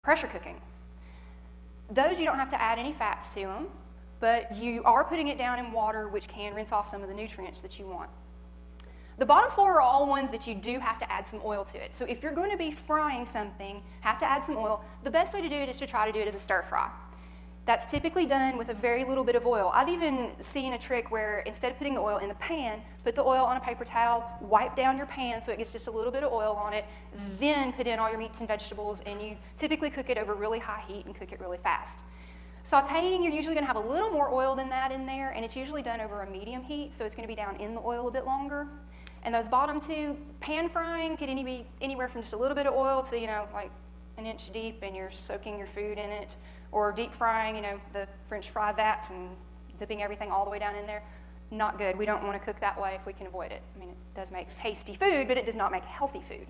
pressure cooking. Those you don't have to add any fats to them, but you are putting it down in water, which can rinse off some of the nutrients that you want. The bottom four are all ones that you do have to add some oil to it. So if you're going to be frying something, have to add some oil, the best way to do it is to try to do it as a stir fry. That's typically done with a very little bit of oil. I've even seen a trick where instead of putting the oil in the pan, put the oil on a paper towel, wipe down your pan so it gets just a little bit of oil on it, then put in all your meats and vegetables, and you typically cook it over really high heat and cook it really fast. Sauteing, you're usually going to have a little more oil than that in there, and it's usually done over a medium heat, so it's going to be down in the oil a bit longer. And those bottom two, pan frying could be anywhere from just a little bit of oil to, like an inch deep, and you're soaking your food in it. Or deep frying, the French fry vats and dipping everything all the way down in there. Not good. We don't want to cook that way if we can avoid it. I mean, it does make tasty food, but it does not make healthy food.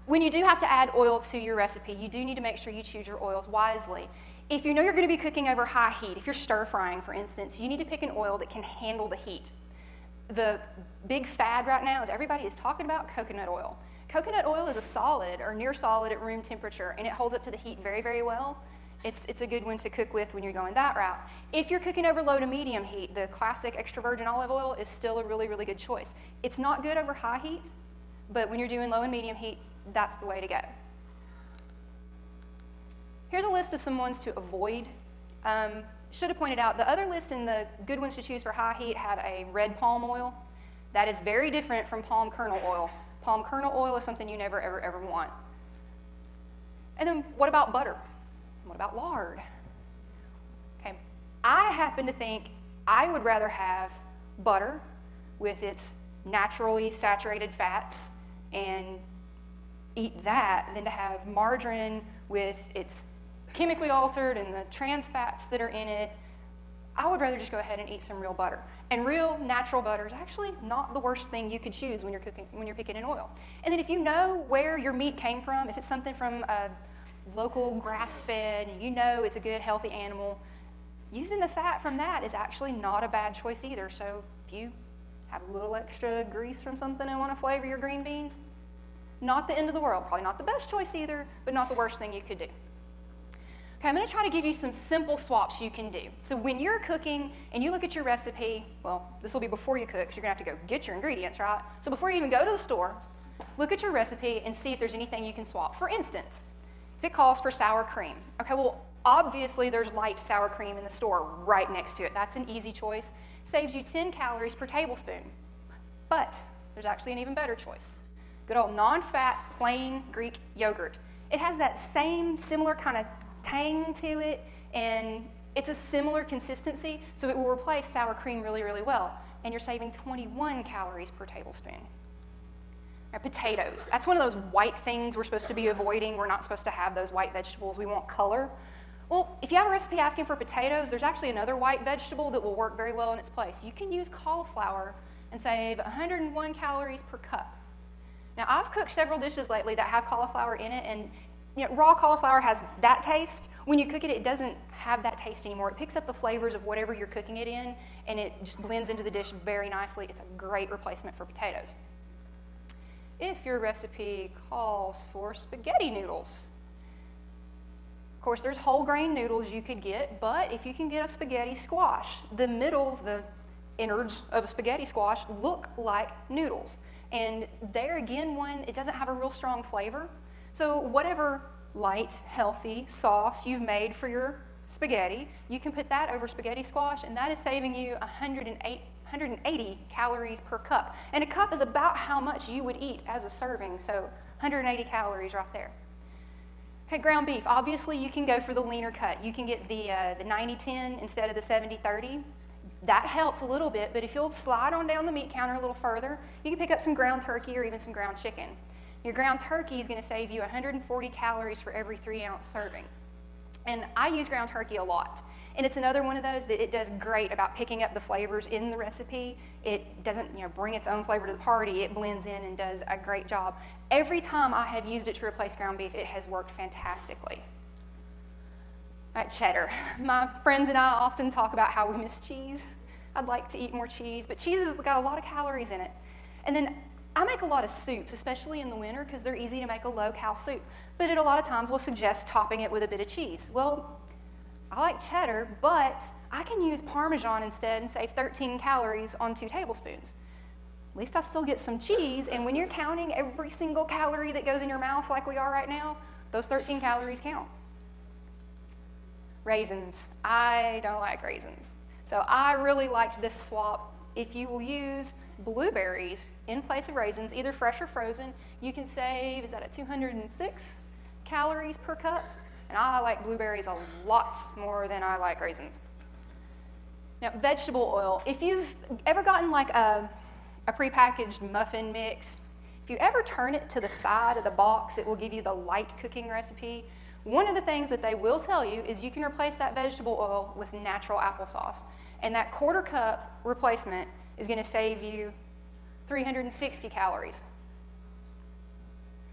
When you do have to add oil to your recipe, you do need to make sure you choose your oils wisely. If you know you're going to be cooking over high heat, if you're stir frying, for instance, you need to pick an oil that can handle the heat. The big fad right now is everybody is talking about coconut oil. Coconut oil is a solid or near solid at room temperature, and it holds up to the heat very, very well. It's a good one to cook with when you're going that route. If you're cooking over low to medium heat, the classic extra virgin olive oil is still a really, really good choice. It's not good over high heat, but when you're doing low and medium heat, that's the way to go. Here's a list of some ones to avoid. Should have pointed out, the other list in the good ones to choose for high heat had a red palm oil. That is very different from palm kernel oil. Palm kernel oil is something you never, ever, ever want. And then what about butter? What about lard? Okay, I happen to think I would rather have butter with its naturally saturated fats and eat that than to have margarine with its chemically altered and the trans fats that are in it. I would rather just go ahead and eat some real butter. And real natural butter is actually not the worst thing you could choose when you're picking an oil. And then if you know where your meat came from, if it's something from a local grass-fed, and you know it's a good, healthy animal, using the fat from that is actually not a bad choice either. So if you have a little extra grease from something and want to flavor your green beans, not the end of the world. Probably not the best choice either, but not the worst thing you could do. Okay, I'm going to try to give you some simple swaps you can do. So when you're cooking and you look at your recipe, well, this will be before you cook, because you're going to have to go get your ingredients, right? So before you even go to the store, look at your recipe and see if there's anything you can swap. For instance, if it calls for sour cream, okay, well, obviously there's light sour cream in the store right next to it. That's an easy choice. Saves you 10 calories per tablespoon. But there's actually an even better choice. Good old non-fat, plain Greek yogurt. It has that same similar kind of tang to it, and it's a similar consistency, so it will replace sour cream really, really well. And you're saving 21 calories per tablespoon. Right, potatoes. That's one of those white things we're supposed to be avoiding. We're not supposed to have those white vegetables. We want color. Well, if you have a recipe asking for potatoes, there's actually another white vegetable that will work very well in its place. You can use cauliflower and save 101 calories per cup. Now, I've cooked several dishes lately that have cauliflower in it, and raw cauliflower has that taste. When you cook it, it doesn't have that taste anymore. It picks up the flavors of whatever you're cooking it in, and it just blends into the dish very nicely. It's a great replacement for potatoes. If your recipe calls for spaghetti noodles, of course, there's whole grain noodles you could get, but if you can get a spaghetti squash, the middles, the innards of a spaghetti squash look like noodles. And there again, it doesn't have a real strong flavor. So whatever light, healthy sauce you've made for your spaghetti, you can put that over spaghetti squash, and that is saving you 180 calories per cup. And a cup is about how much you would eat as a serving, so 180 calories right there. Okay, ground beef. Obviously, you can go for the leaner cut. You can get the 90-10 instead of the 70-30. That helps a little bit, but if you'll slide on down the meat counter a little further, you can pick up some ground turkey or even some ground chicken. Your ground turkey is going to save you 140 calories for every 3-ounce serving. And I use ground turkey a lot. And it's another one of those that it does great about picking up the flavors in the recipe. It doesn't bring its own flavor to the party. It blends in and does a great job. Every time I have used it to replace ground beef, it has worked fantastically. All right, cheddar. My friends and I often talk about how we miss cheese. I'd like to eat more cheese, but cheese has got a lot of calories in it. And then I make a lot of soups, especially in the winter, because they're easy to make a low-cal soup. But it a lot of times will suggest topping it with a bit of cheese. Well, I like cheddar, but I can use Parmesan instead and save 13 calories on 2 tablespoons. At least I still get some cheese, and when you're counting every single calorie that goes in your mouth like we are right now, those 13 calories count. Raisins. I don't like raisins. So I really liked this swap. If you will use blueberries in place of raisins, either fresh or frozen, you can save, is that at 206 calories per cup? And I like blueberries a lot more than I like raisins. Now, vegetable oil. If you've ever gotten like a prepackaged muffin mix, if you ever turn it to the side of the box, it will give you the light cooking recipe. One of the things that they will tell you is you can replace that vegetable oil with natural applesauce. And that 1/4 cup replacement is going to save you 360 calories.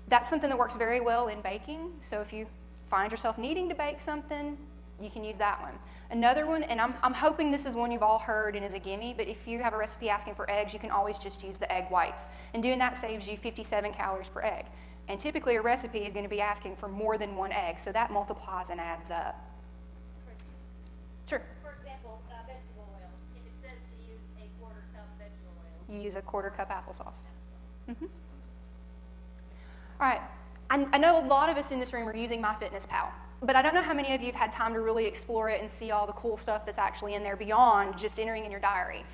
That's something that works very well in baking. So if you find yourself needing to bake something, you can use that one. Another one, and I'm hoping this is one you've all heard and is a gimme, but if you have a recipe asking for eggs, you can always just use the egg whites. And doing that saves you 57 calories per egg. And typically a recipe is going to be asking for more than 1 egg, so that multiplies and adds up. Sure. For example, vegetable oil. If it says to use a 1/4 cup vegetable oil. You use a 1/4 cup applesauce. Mm-hmm. All right. I know a lot of us in this room are using MyFitnessPal, but I don't know how many of you have had time to really explore it and see all the cool stuff that's actually in there beyond just entering in your diary.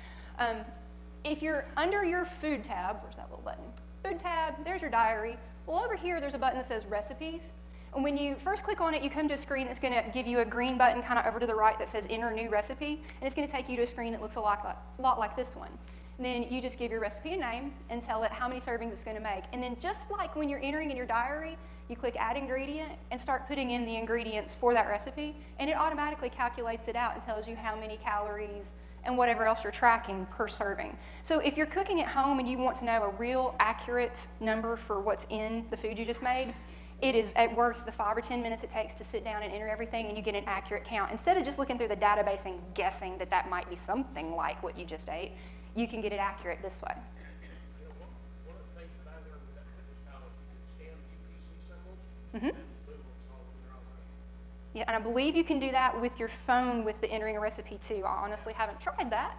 If you're under your food tab, where's that little button? Food tab, there's your diary. Well, over here, there's a button that says recipes. And when you first click on it, you come to a screen that's going to give you a green button kind of over to the right that says enter new recipe. And it's going to take you to a screen that looks a lot like this one. And then you just give your recipe a name and tell it how many servings it's going to make. And then just like when you're entering in your diary, you click add ingredient and start putting in the ingredients for that recipe. And it automatically calculates it out and tells you how many calories and whatever else you're tracking per serving. So if you're cooking at home and you want to know a real accurate number for what's in the food you just made, it is worth the 5 or 10 minutes it takes to sit down and enter everything, and you get an accurate count. Instead of just looking through the database and guessing that that might be something like what you just ate, you can get it accurate this way. One of the things that I learned with that fitness is you can scan UPC symbols and boom, it's all in there already. Yeah, and I believe you can do that with your phone with the entering a recipe too. I honestly haven't tried that.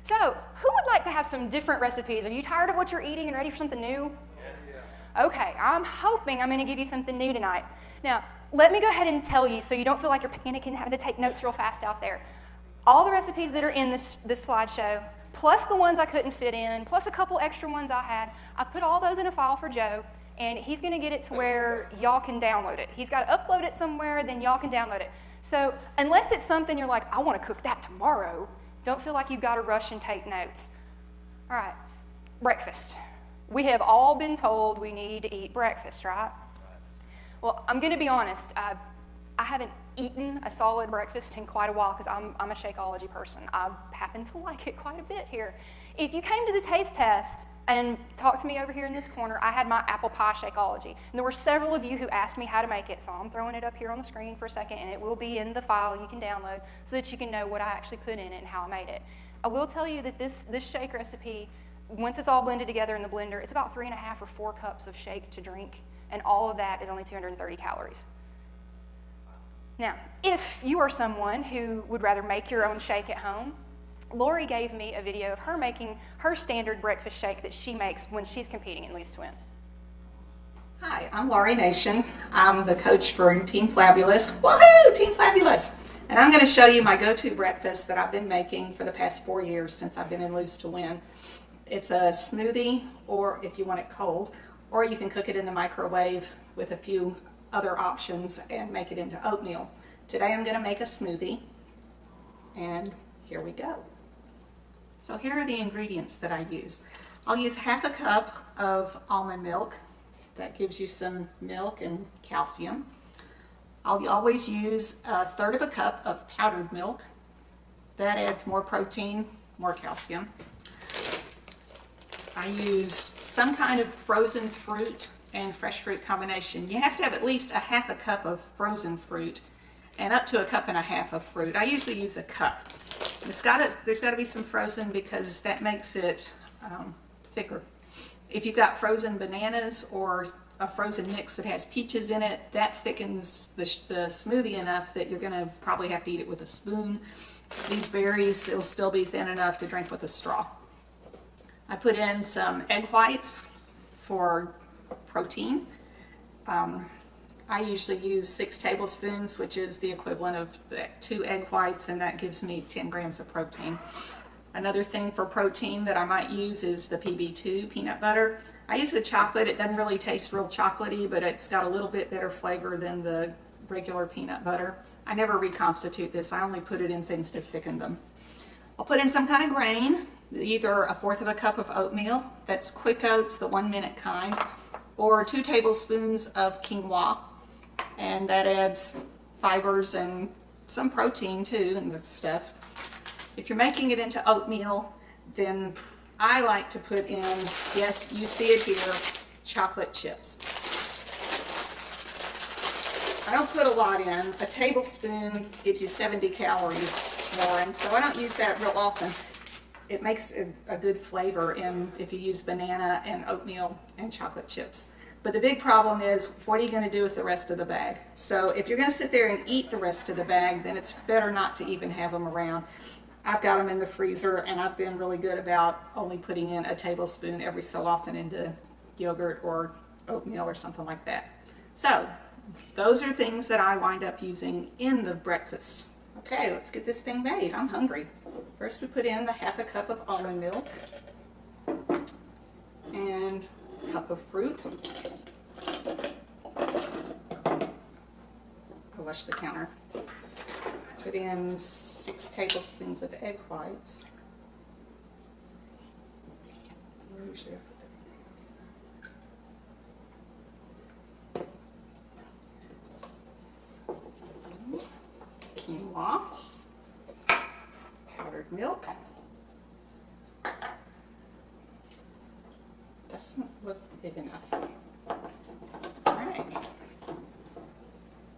So, who would like to have some different recipes? Are you tired of what you're eating and ready for something new? Okay, I'm hoping I'm going to give you something new tonight. Now, let me go ahead and tell you so you don't feel like you're panicking having to take notes real fast out there. All the recipes that are in this slideshow, plus the ones I couldn't fit in, plus a couple extra ones I had, I put all those in a file for Joe, and he's going to get it to where y'all can download it. He's got to upload it somewhere, then y'all can download it. So unless it's something you're like, I want to cook that tomorrow, don't feel like you've got to rush and take notes. All right, breakfast. We have all been told we need to eat breakfast, right? Well, I'm going to be honest. I haven't eaten a solid breakfast in quite a while because I'm a Shakeology person. I happen to like it quite a bit here. If you came to the taste test and talked to me over here in this corner, I had my apple pie Shakeology. And there were several of you who asked me how to make it, so I'm throwing it up here on the screen for a second, and it will be in the file you can download so that you can know what I actually put in it and how I made it. I will tell you that this shake recipe, once it's all blended together in the blender, it's about 3.5 or 4 cups of shake to drink, and all of that is only 230 calories. Now, if you are someone who would rather make your own shake at home, Lori gave me a video of her making her standard breakfast shake that she makes when she's competing in Least to Win. Hi, I'm Lori Nation. I'm the coach for Team Flabulous. Woohoo, Team Flabulous! And I'm going to show you my go-to breakfast that I've been making for the past 4 years since I've been in Lose to Win. It's a smoothie, or if you want it cold, or you can cook it in the microwave with a few other options and make it into oatmeal. Today I'm going to make a smoothie, and here we go. So here are the ingredients that I use. I'll use 1/2 cup of almond milk. That gives you some milk and calcium. I'll always use 1/3 cup of powdered milk. That adds more protein, more calcium. I use some kind of frozen fruit and fresh fruit combination. You have to have at least 1/2 cup of frozen fruit and up to 1.5 cups of fruit. I usually use a cup. There's got to be some frozen because that makes it thicker. If you've got frozen bananas or a frozen mix that has peaches in it, that thickens the smoothie enough that you're gonna probably have to eat it with a spoon. These berries, it'll still be thin enough to drink with a straw. I put in some egg whites for protein. I usually use 6 tablespoons, which is the equivalent of 2 egg whites, and that gives me 10 grams of protein. Another thing for protein that I might use is the PB2 peanut butter. I use the chocolate. It doesn't really taste real chocolatey, but it's got a little bit better flavor than the regular peanut butter. I never reconstitute this. I only put it in things to thicken them. I'll put in some kind of grain, either a 1/4 cup of oatmeal, that's quick oats, the 1-minute kind, or 2 tablespoons of quinoa, and that adds fibers and some protein too and this stuff. If you're making it into oatmeal, then I like to put in, yes, you see it here, chocolate chips. I don't put a lot in. A tablespoon gives you 70 calories more, and so I don't use that real often. It makes a good flavor if you use banana and oatmeal and chocolate chips. But the big problem is, what are you going to do with the rest of the bag? So if you're going to sit there and eat the rest of the bag, then it's better not to even have them around. I've got them in the freezer, and I've been really good about only putting in a tablespoon every so often into yogurt or oatmeal or something like that. So those are things that I wind up using in the breakfast. Okay, let's get this thing made. I'm hungry. First we put in the 1/2 cup of almond milk and a cup of fruit. I washed the counter. Put in 6 tablespoons of egg whites. Usually I put the quinoa, powdered milk. Doesn't look big enough. All right,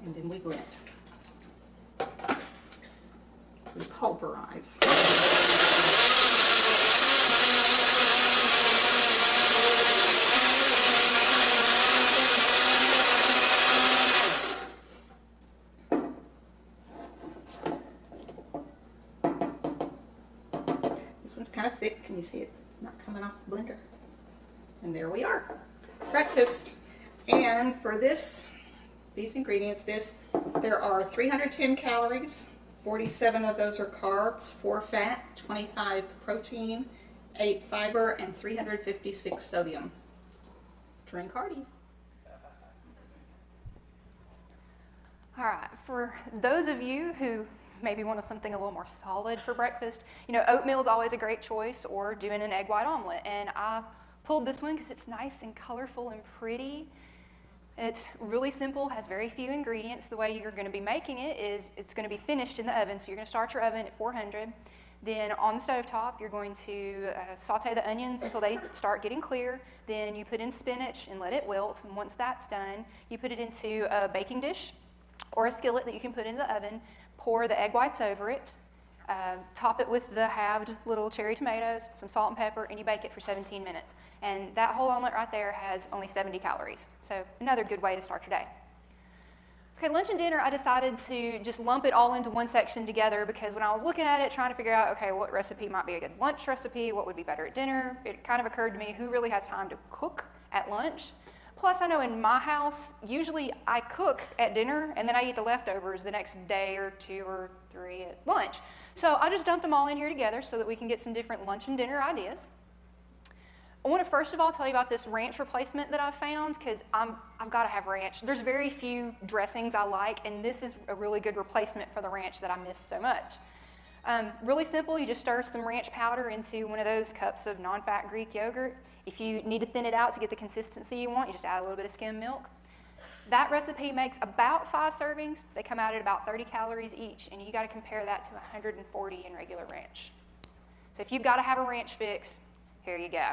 and then we blend. We pulverize. This one's kind of thick. Can you see it not coming off the blender? And there we are. Breakfast. And for these ingredients, there are 310 calories. 47 of those are carbs, 4 fat, 25 protein, 8 fiber, and 356 sodium. Drink hearties. All right, for those of you who maybe want something a little more solid for breakfast, you know, oatmeal is always a great choice, or doing an egg white omelet. And I pulled this one because it's nice and colorful and pretty. It's really simple, has very few ingredients. The way you're going to be making it is it's going to be finished in the oven. So you're going to start your oven at 400. Then on the stovetop, you're going to saute the onions until they start getting clear. Then you put in spinach and let it wilt. And once that's done, you put it into a baking dish or a skillet that you can put in the oven. Pour the egg whites over it. Top it with the halved little cherry tomatoes, some salt and pepper, and you bake it for 17 minutes. And that whole omelet right there has only 70 calories. So another good way to start your day. Okay, lunch and dinner, I decided to just lump it all into one section together because when I was looking at it, trying to figure out, okay, what recipe might be a good lunch recipe, what would be better at dinner, it kind of occurred to me, who really has time to cook at lunch? Plus, I know in my house, usually I cook at dinner and then I eat the leftovers the next day or 2 or 3 at lunch. So I just dumped them all in here together so that we can get some different lunch and dinner ideas. I want to first of all tell you about this ranch replacement that I've found because I've got to have ranch. There's very few dressings I like, and this is a really good replacement for the ranch that I miss so much. Really simple, you just stir some ranch powder into one of those cups of non-fat Greek yogurt. If you need to thin it out to get the consistency you want, you just add a little bit of skim milk. That recipe makes about 5 servings. They come out at about 30 calories each, and you got to compare that to 140 in regular ranch. So if you've got to have a ranch fix, here you go.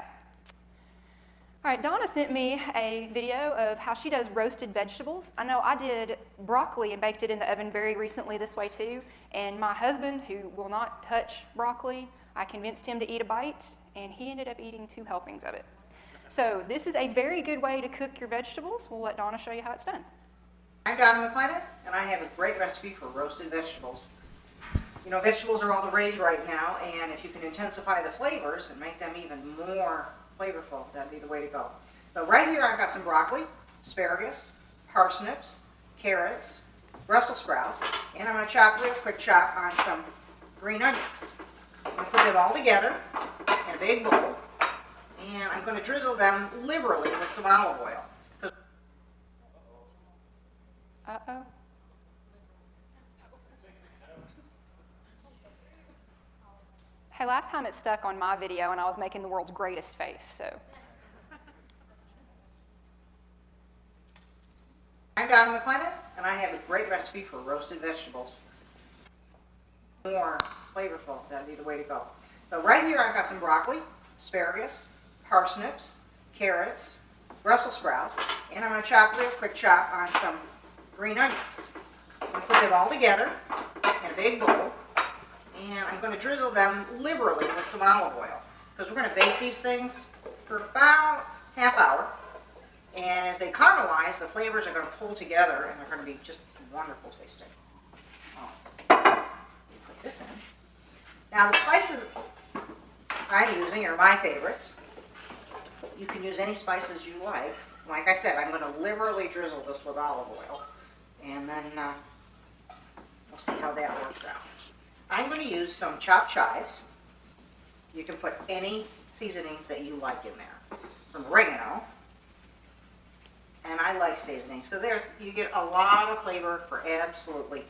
All right, Donna sent me a video of how she does roasted vegetables. I know I did broccoli and baked it in the oven very recently this way too, and my husband, who will not touch broccoli, I convinced him to eat a bite, and he ended up eating 2 helpings of it. So this is a very good way to cook your vegetables. We'll let Donna show you how it's done. I'm Donna McClellan, and I have a great recipe for roasted vegetables. You know, vegetables are all the rage right now, and if you can intensify the flavors and make them even more flavorful, that'd be the way to go. So right here I've got some broccoli, asparagus, parsnips, carrots, Brussels sprouts, and I'm going to chop real quick chop on some green onions. I'm going to put them all together in a big bowl, and I'm going to drizzle them liberally with some olive oil. Uh-oh. Hey, last time it stuck on my video and I was making the world's greatest face, so. I'm Donna McClellan, and I have a great recipe for roasted vegetables. More flavorful, that'd be the way to go. So right here I've got some broccoli, asparagus, parsnips, carrots, Brussels sprouts, and I'm going to chop real quick chop on some green onions. I'm going to put them all together in a big bowl, and I'm going to drizzle them liberally with some olive oil, because we're going to bake these things for about half hour. And as they caramelize, the flavors are going to pull together, and they're going to be just wonderful tasting. Put this in. Now the spices I'm using are my favorites. You can use any spices you like. Like I said, I'm going to liberally drizzle this with olive oil, and then we'll see how that works out. I'm going to use some chopped chives. You can put any seasonings that you like in there. Some oregano. And I like seasonings because you get a lot of flavor for absolutely,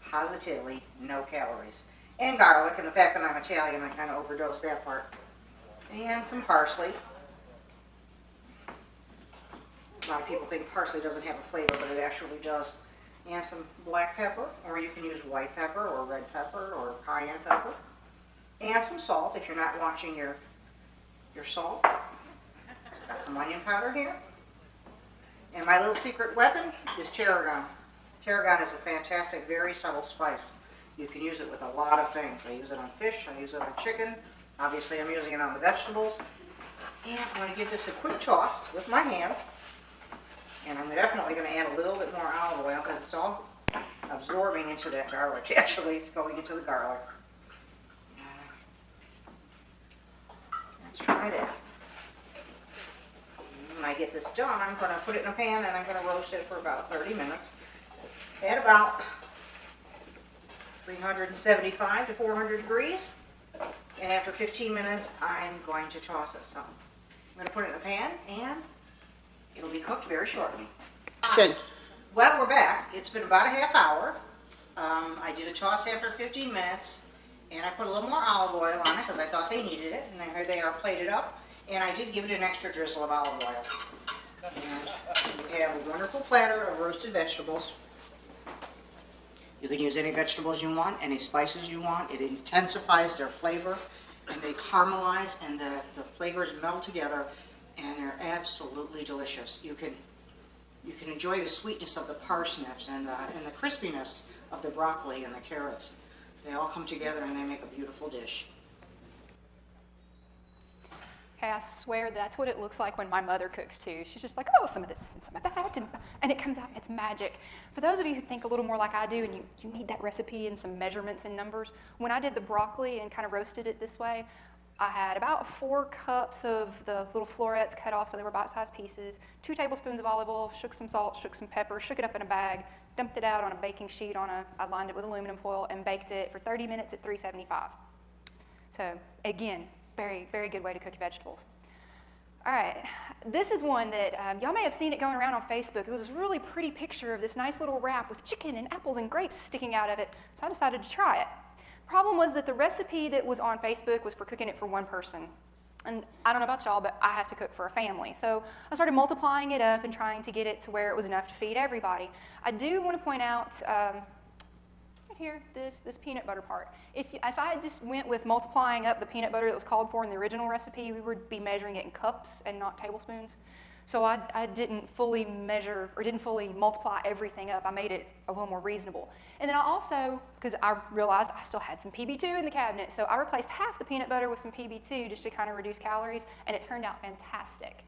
positively no calories. And garlic, and the fact that I'm Italian, I kind of overdose that part. And some parsley. A lot of people think parsley doesn't have a flavor, but it actually does. And some black pepper, or you can use white pepper, or red pepper, or cayenne pepper. And some salt if you're not watching your salt. Got some onion powder here. And my little secret weapon is tarragon. Tarragon is a fantastic, very subtle spice. You can use it with a lot of things. I use it on fish, I use it on chicken. Obviously, I'm using it on the vegetables. And I'm going to give this a quick toss with my hands. And I'm definitely going to add a little bit more olive oil because it's all absorbing into that garlic. Actually, it's going into the garlic. Let's try that. When I get this done, I'm going to put it in a pan and I'm going to roast it for about 30 minutes at about 375 to 400 degrees. And after 15 minutes, I'm going to toss it. So I'm going to put it in a pan and it'll be cooked very shortly. Well, we're back. It's been about a half hour. I did a toss after 15 minutes and I put a little more olive oil on it because I thought they needed it. And here they are plated up. And I did give it an extra drizzle of olive oil. And you have a wonderful platter of roasted vegetables. You can use any vegetables you want, any spices you want. It intensifies their flavor, and they caramelize, and the flavors meld together, and they're absolutely delicious. You can enjoy the sweetness of the parsnips and the crispiness of the broccoli and the carrots. They all come together, and they make a beautiful dish. Okay, I swear that's what it looks like when my mother cooks too. She's just like, oh, some of this and some of that, and it comes out, it's magic. For those of you who think a little more like I do and you need that recipe and some measurements and numbers, when I did the broccoli and kind of roasted it this way, I had about 4 cups of the little florets cut off so they were bite-sized pieces, 2 tablespoons of olive oil, shook some salt, shook some pepper, shook it up in a bag, dumped it out on a baking sheet I lined it with aluminum foil and baked it for 30 minutes at 375. So again, very, very good way to cook your vegetables. All right, this is one that y'all may have seen it going around on Facebook. It was this really pretty picture of this nice little wrap with chicken and apples and grapes sticking out of it, so I decided to try it. Problem was that the recipe that was on Facebook was for cooking it for one person. And I don't know about y'all, but I have to cook for a family. So I started multiplying it up and trying to get it to where it was enough to feed everybody. I do want to point out here, this peanut butter part. If I had just went with multiplying up the peanut butter that was called for in the original recipe, we would be measuring it in cups and not tablespoons. So I didn't fully measure or didn't fully multiply everything up. I made it a little more reasonable. And then I also, because I realized I still had some PB2 in the cabinet, so I replaced half the peanut butter with some PB2 just to kind of reduce calories, and it turned out fantastic.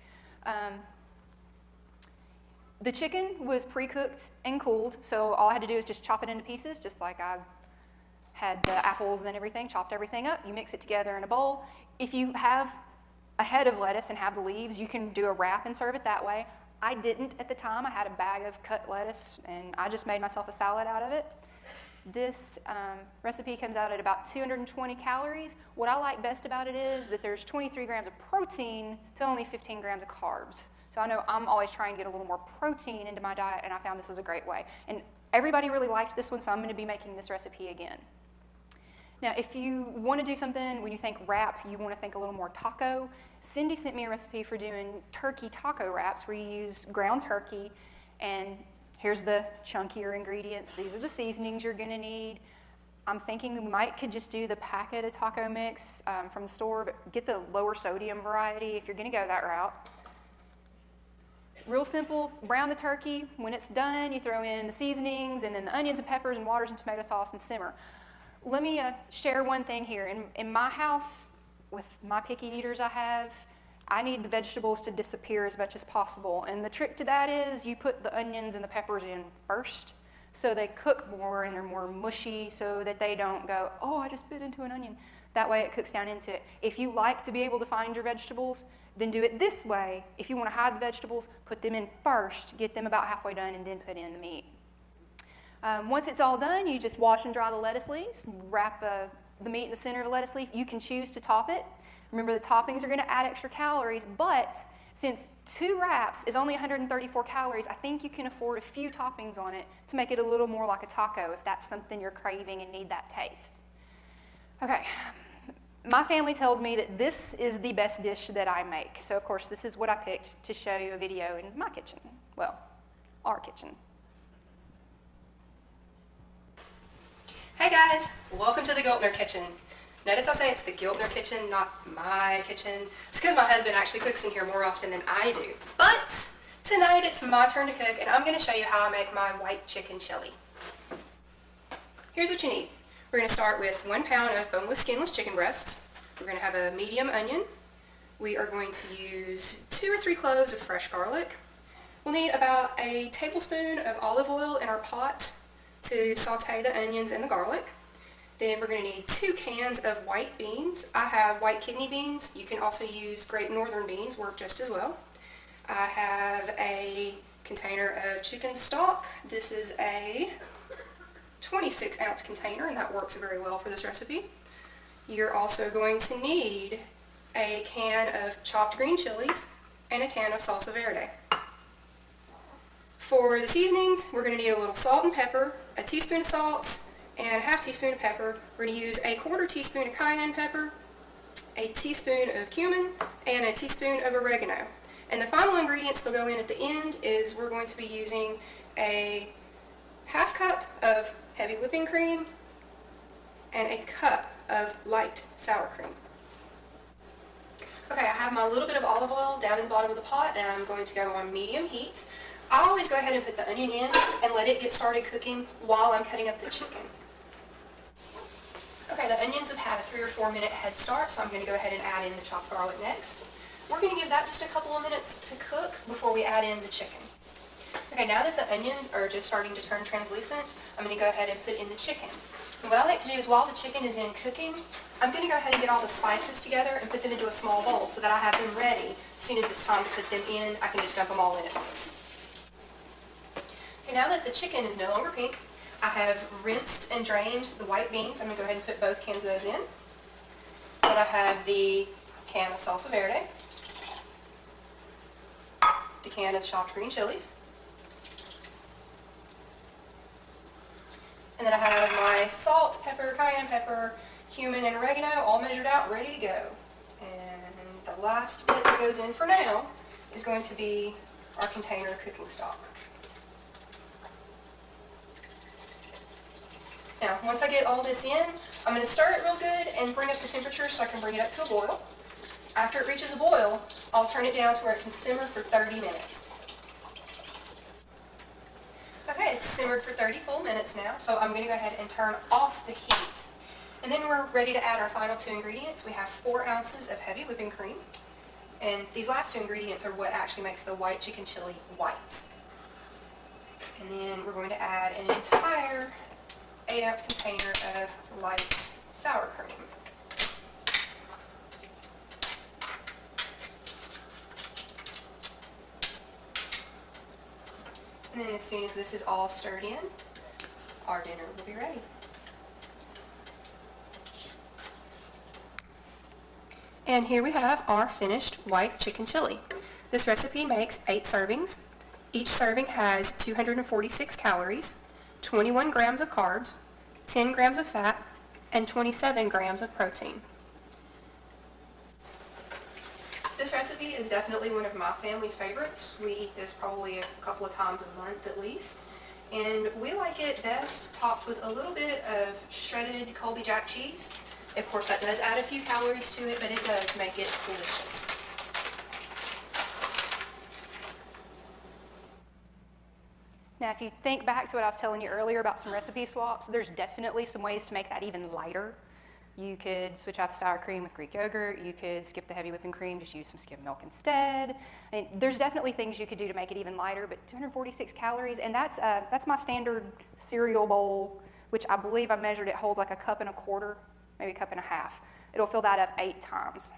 The chicken was pre-cooked and cooled, so all I had to do is just chop it into pieces, just like I had the apples and everything, chopped everything up. You mix it together in a bowl. If you have a head of lettuce and have the leaves, you can do a wrap and serve it that way. I didn't at the time. I had a bag of cut lettuce, and I just made myself a salad out of it. This recipe comes out at about 220 calories. What I like best about it is that there's 23 grams of protein to only 15 grams of carbs. So I know I'm always trying to get a little more protein into my diet, and I found this was a great way. And everybody really liked this one, so I'm going to be making this recipe again. Now, if you want to do something, when you think wrap, you want to think a little more taco, Cindy sent me a recipe for doing turkey taco wraps where you use ground turkey, and here's the chunkier ingredients. These are the seasonings you're going to need. I'm thinking we could just do the packet of taco mix from the store, but get the lower sodium variety if you're going to go that route. Real simple, brown the turkey. When it's done, you throw in the seasonings and then the onions and peppers and waters and tomato sauce and simmer. Let me share one thing here. In my house, with my picky eaters I need the vegetables to disappear as much as possible. And the trick to that is you put the onions and the peppers in first so they cook more and they're more mushy so that they don't go, oh, I just bit into an onion. That way it cooks down into it. If you like to be able to find your vegetables, then do it this way. If you want to hide the vegetables, put them in first, get them about halfway done, and then put in the meat. Once it's all done, you just wash and dry the lettuce leaves, wrap the meat in the center of the lettuce leaf. You can choose to top it. Remember, the toppings are going to add extra calories, but since 2 wraps is only 134 calories, I think you can afford a few toppings on it to make it a little more like a taco if that's something you're craving and need that taste. Okay, my family tells me that this is the best dish that I make. So, of course, this is what I picked to show you a video in my kitchen. Well, our kitchen. Hey guys, welcome to the Giltner kitchen. Notice I say it's the Giltner kitchen, not my kitchen. It's because my husband actually cooks in here more often than I do. But tonight it's my turn to cook, and I'm going to show you how I make my white chicken chili. Here's what you need. We're going to start with 1 pound of boneless, skinless chicken breasts. We're going to have a medium onion. We are going to use 2 or 3 cloves of fresh garlic. We'll need about a tablespoon of olive oil in our pot to saute the onions and the garlic. Then we're going to need 2 cans of white beans. I have white kidney beans. You can also use Great Northern beans, work just as well. I have a container of chicken stock. This is a 26-ounce container, and that works very well for this recipe. You're also going to need a can of chopped green chilies and a can of salsa verde. For the seasonings, we're going to need a little salt and pepper, a teaspoon of salt, and a half teaspoon of pepper. We're going to use a 1/4 teaspoon of cayenne pepper, a teaspoon of cumin, and a teaspoon of oregano. And the final ingredients that'll go in at the end is we're going to be using a 1/2 cup of heavy whipping cream and a cup of light sour cream. Okay, I have my little bit of olive oil down in the bottom of the pot, and I'm going to go on medium heat. I always go ahead and put the onion in and let it get started cooking while I'm cutting up the chicken. Okay, the onions have had a 3 or 4 minute head start, so I'm going to go ahead and add in the chopped garlic next. We're going to give that just a couple of minutes to cook before we add in the chicken. Okay, now that the onions are just starting to turn translucent, I'm going to go ahead and put in the chicken. And what I like to do is while the chicken is in cooking, I'm going to go ahead and get all the spices together and put them into a small bowl so that I have them ready. As soon as it's time to put them in, I can just dump them all in at once. Okay, now that the chicken is no longer pink, I have rinsed and drained the white beans. I'm going to go ahead and put both cans of those in. Then I have the can of salsa verde, the can of chopped green chilies, and then I have my salt, pepper, cayenne pepper, cumin, and oregano all measured out, ready to go. And the last bit that goes in for now is going to be our container of cooking stock. Now, once I get all this in, I'm going to stir it real good and bring up the temperature so I can bring it up to a boil. After it reaches a boil, I'll turn it down to where it can simmer for 30 minutes. Okay, it's simmered for 30 full minutes now, so I'm going to go ahead and turn off the heat. And then we're ready to add our final 2 ingredients. We have 4 ounces of heavy whipping cream, And these last two ingredients are what actually makes the white chicken chili white. And then we're going to add an entire 8-ounce container of light sour cream. And then as soon as this is all stirred in, our dinner will be ready. And here we have our finished white chicken chili. This recipe makes 8 servings. Each serving has 246 calories, 21 grams of carbs, 10 grams of fat, and 27 grams of protein. This recipe is definitely one of my family's favorites. We eat this probably a couple of times a month at least. And we like it best topped with a little bit of shredded Colby Jack cheese. Of course, that does add a few calories to it, but it does make it delicious. Now, if you think back to what I was telling you earlier about some recipe swaps, there's definitely some ways to make that even lighter. You could switch out the sour cream with Greek yogurt. You could skip the heavy whipping cream, just use some skim milk instead. And there's definitely things you could do to make it even lighter, but 246 calories, and that's my standard cereal bowl, which I believe I measured it holds like a cup and a quarter, maybe a cup and a half. It'll fill that up 8 times.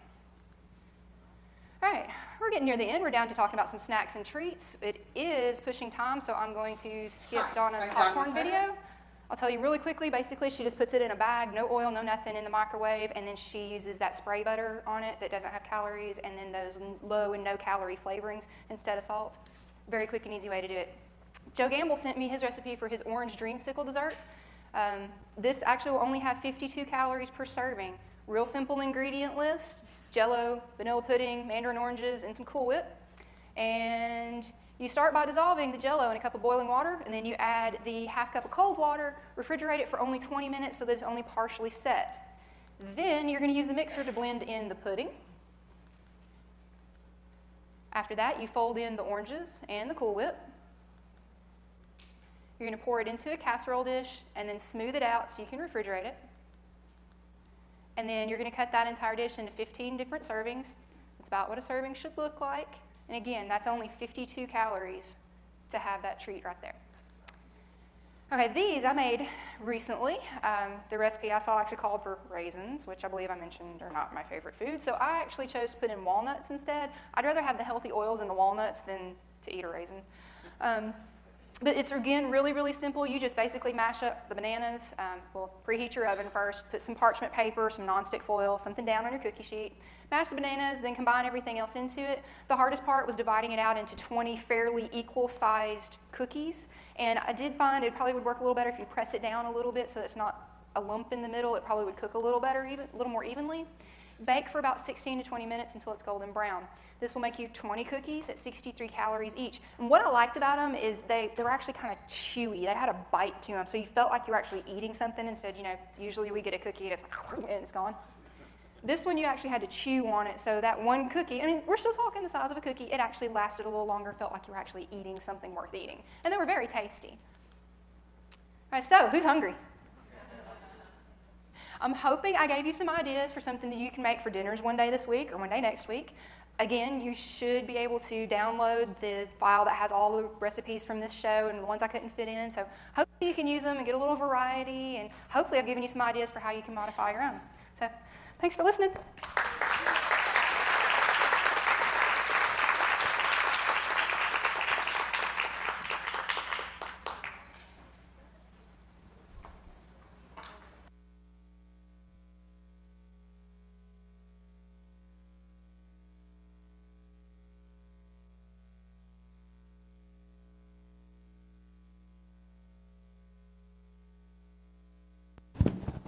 All right, we're getting near the end. We're down to talking about some snacks and treats. It is pushing time, so I'm going to skip Donna's popcorn video. I'll tell you really quickly, basically she just puts it in a bag, no oil, no nothing, in the microwave, and then she uses that spray butter on it that doesn't have calories, and then those low and no calorie flavorings instead of salt. Very quick and easy way to do it. Joe Gamble sent me his recipe for his orange dreamsicle dessert. This actually will only have 52 calories per serving. Real simple ingredient list: Jell-O, vanilla pudding, mandarin oranges, and some Cool Whip. And you start by dissolving the Jell-O in a cup of boiling water, and then you add the half cup of cold water, refrigerate it for only 20 minutes so that it's only partially set. Then you're going to use the mixer to blend in the pudding. After that, you fold in the oranges and the Cool Whip. You're going to pour it into a casserole dish and then smooth it out so you can refrigerate it. And then you're going to cut that entire dish into 15 different servings. That's about what a serving should look like. And again, that's only 52 calories to have that treat right there. Okay, these I made recently. The recipe I saw actually called for raisins, which I believe I mentioned are not my favorite food. So I actually chose to put in walnuts instead. I'd rather have the healthy oils in the walnuts than to eat a raisin. But it's, again, really, really simple. You just basically mash up the bananas. Well, preheat your oven first. Put some parchment paper, some nonstick foil, something down on your cookie sheet. Mash the bananas, then combine everything else into it. The hardest part was dividing it out into 20 fairly equal-sized cookies. And I did find it probably would work a little better if you press it down a little bit so it's not a lump in the middle. It probably would cook a little better, a little more evenly. Bake for about 16 to 20 minutes until it's golden brown. This will make you 20 cookies at 63 calories each. And what I liked about them is they were actually kind of chewy. They had a bite to them, so you felt like you were actually eating something instead, usually we get a cookie and it's like, and it's gone. This one you actually had to chew on it, so that one cookie, we're still talking the size of a cookie, it actually lasted a little longer, felt like you were actually eating something worth eating. And they were very tasty. All right, so who's hungry? I'm hoping I gave you some ideas for something that you can make for dinners one day this week or one day next week. Again, you should be able to download the file that has all the recipes from this show and the ones I couldn't fit in. So hopefully you can use them and get a little variety, and hopefully I've given you some ideas for how you can modify your own. So thanks for listening.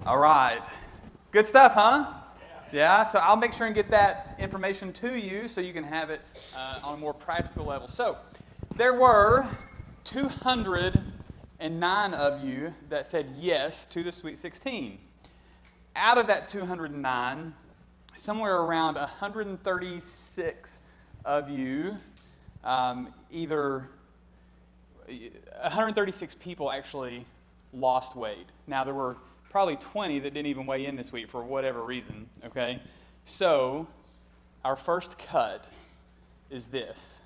All right. Good stuff, huh? Yeah, so I'll make sure and get that information to you so you can have it on a more practical level. So there were 209 of you that said yes to the Sweet 16. Out of that 209, somewhere around 136 of you, 136 people actually lost weight. Now, there were probably 20 that didn't even weigh in this week for whatever reason, okay? So, our first cut is this.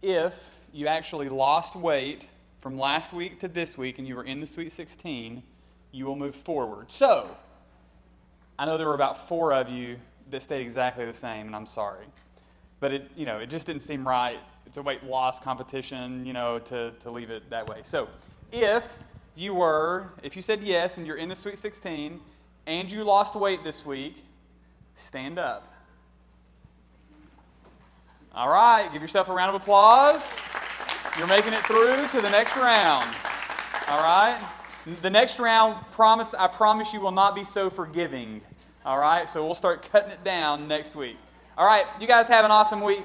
If you actually lost weight from last week to this week and you were in the Sweet 16, you will move forward. So, I know there were about 4 of you that stayed exactly the same, and I'm sorry. But it just didn't seem right. It's a weight loss competition, to leave it that way. So, if you said yes and you're in the Sweet 16 and you lost weight this week, stand up. All right, give yourself a round of applause. You're making it through to the next round. All right? The next round, I promise you, will not be so forgiving. All right? So we'll start cutting it down next week. All right, you guys have an awesome week.